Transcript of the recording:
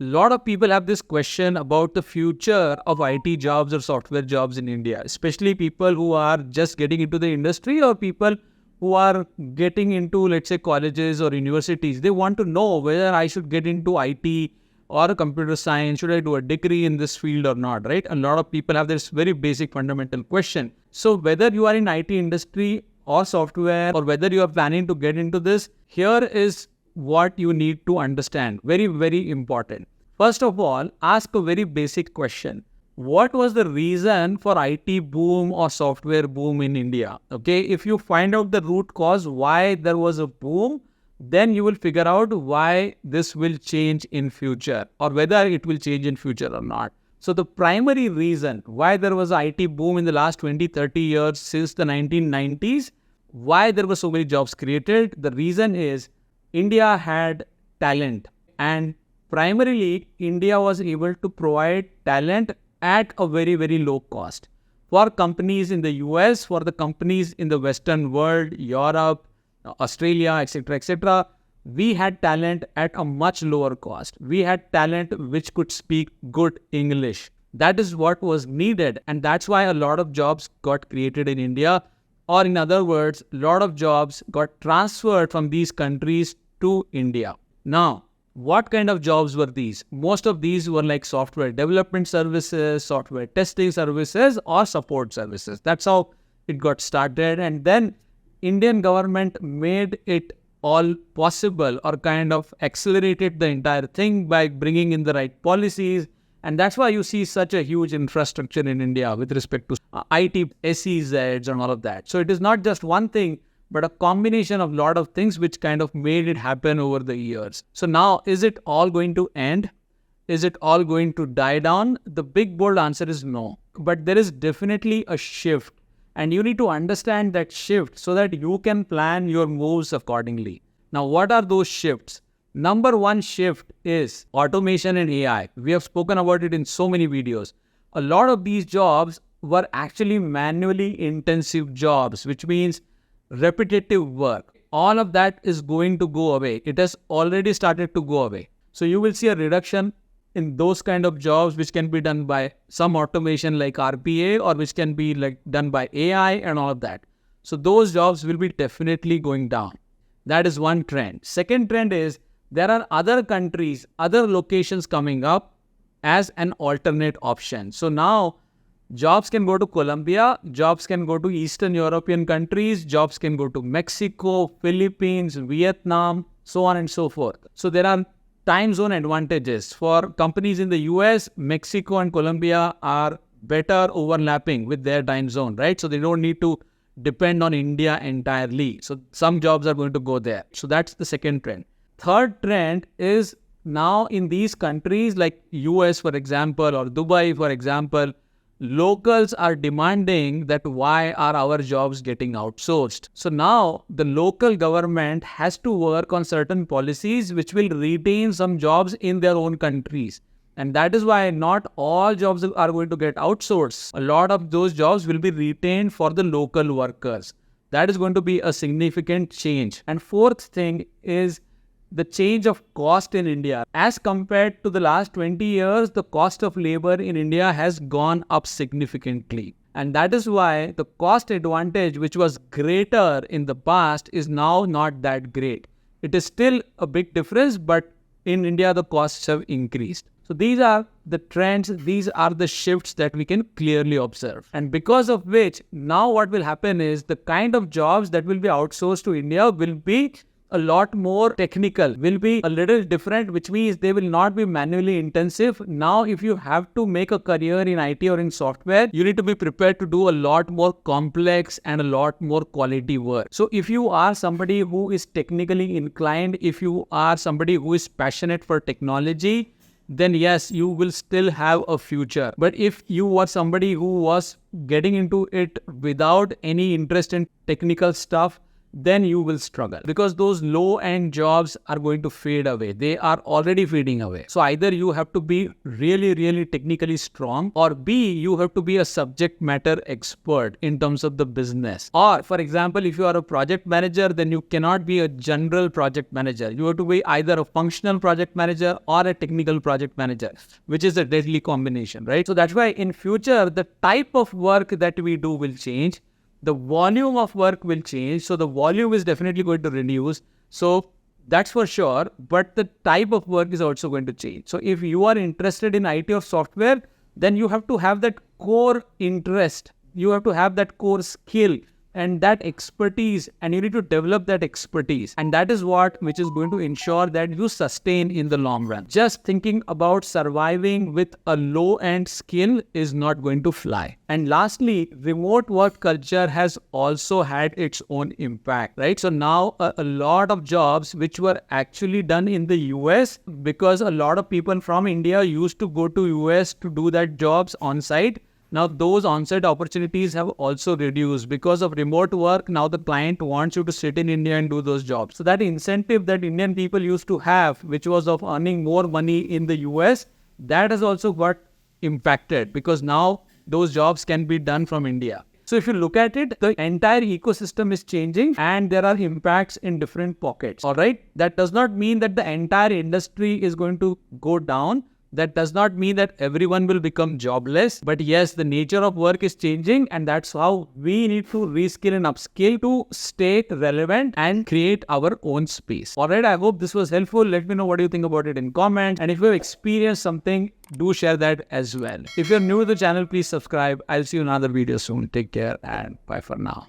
A lot of people have this question about the future of IT jobs or software jobs in India, especially people who are just getting into the industry or people who are getting into, let's say, colleges or universities. They want to know whether I should get into IT or computer science. Should I do a degree in this field or not, right? A lot of people have this very basic fundamental question. So whether you are in IT industry or software or whether you are planning to get into this, here is what you need to understand. Very, very important. First of all, ask a very basic question. What was the reason for IT boom or software boom in India? Okay, if you find out the root cause why there was a boom, then you will figure out why this will change in future or whether it will change in future or not. So the primary reason why there was IT boom in the last 20, 30 years since the 1990s, why there were so many jobs created, the reason is India had talent, and primarily India was able to provide talent at a very, very low cost. For companies in the US, for the companies in the Western world, Europe, Australia, etc., etc., we had talent at a much lower cost. We had talent which could speak good English. That is what was needed, and that's why a lot of jobs got created in India. Or in other words, a lot of jobs got transferred from these countries to India. Now, what kind of jobs were these? Most of these were like software development services, software testing services, or support services. That's how it got started. And then Indian government made it all possible or kind of accelerated the entire thing by bringing in the right policies. And that's why you see such a huge infrastructure in India with respect to IT, SEZs and all of that. So it is not just one thing, but a combination of a lot of things which kind of made it happen over the years. So now, is it all going to end? Is it all going to die down? The big bold answer is no. But there is definitely a shift. And you need to understand that shift so that you can plan your moves accordingly. Now, what are those shifts? Number one shift is automation and AI. We have spoken about it in so many videos. A lot of these jobs were actually manually intensive jobs, which means repetitive work. All of that is going to go away. It has already started to go away. So you will see a reduction in those kind of jobs which can be done by some automation like RPA or which can be like done by AI and all of that. So those jobs will be definitely going down. That is one trend. Second trend is there are other countries, other locations coming up as an alternate option. So now jobs can go to Colombia, jobs can go to Eastern European countries, jobs can go to Mexico, Philippines, Vietnam, so on and so forth. So there are time zone advantages. For companies in the US, Mexico and Colombia are better overlapping with their time zone, right? So they don't need to depend on India entirely. So some jobs are going to go there. So that's the second trend. Third trend is now in these countries like US, for example, or Dubai, for example, locals are demanding that why are our jobs getting outsourced? So now the local government has to work on certain policies which will retain some jobs in their own countries. And that is why not all jobs are going to get outsourced. A lot of those jobs will be retained for the local workers. That is going to be a significant change. And fourth thing is the change of cost in India. As compared to the last 20 years, the cost of labor in India has gone up significantly. And that is why the cost advantage, which was greater in the past, is now not that great. It is still a big difference, but in India, the costs have increased. So these are the trends, these are the shifts that we can clearly observe. And because of which, now what will happen is the kind of jobs that will be outsourced to India will be a lot more technical, will be a little different, which means they will not be manually intensive. Now, if you have to make a career in IT or in software, you need to be prepared to do a lot more complex and a lot more quality work. So if you are somebody who is technically inclined, if you are somebody who is passionate for technology, then yes, you will still have a future. But if you were somebody who was getting into it without any interest in technical stuff, then you will struggle, because those low end jobs are going to fade away. They are already fading away. So either you have to be really technically strong, or B, you have to be a subject matter expert in terms of the business. Or for example, if you are a project manager, then you cannot be a general project manager. You have to be either a functional project manager or a technical project manager, which is a deadly combination, right? So that's why in future, the type of work that we do will change. The volume of work will change. So the volume is definitely going to reduce. So that's for sure. But the type of work is also going to change. So if you are interested in IT or software, then you have to have that core interest. You have to have that core skill and that expertise, and you need to develop that expertise. And that is which is going to ensure that you sustain in the long run. Just thinking about surviving with a low-end skill is not going to fly. And lastly, remote work culture has also had its own impact, right? So now a lot of jobs which were actually done in the US, because a lot of people from India used to go to US to do that jobs on site. Now those on-site opportunities have also reduced because of remote work. Now the client wants you to sit in India and do those jobs. So that incentive that Indian people used to have, which was of earning more money in the US, that has also got impacted, because now those jobs can be done from India. So if you look at it, the entire ecosystem is changing and there are impacts in different pockets. All right. That does not mean that the entire industry is going to go down. That does not mean that everyone will become jobless. But yes, the nature of work is changing, and that's how we need to reskill and upskill to stay relevant and create our own space. All right, I hope this was helpful. Let me know what you think about it in comments. And if you have experienced something, do share that as well. If you're new to the channel, please subscribe. I'll see you in another video soon. Take care and bye for now.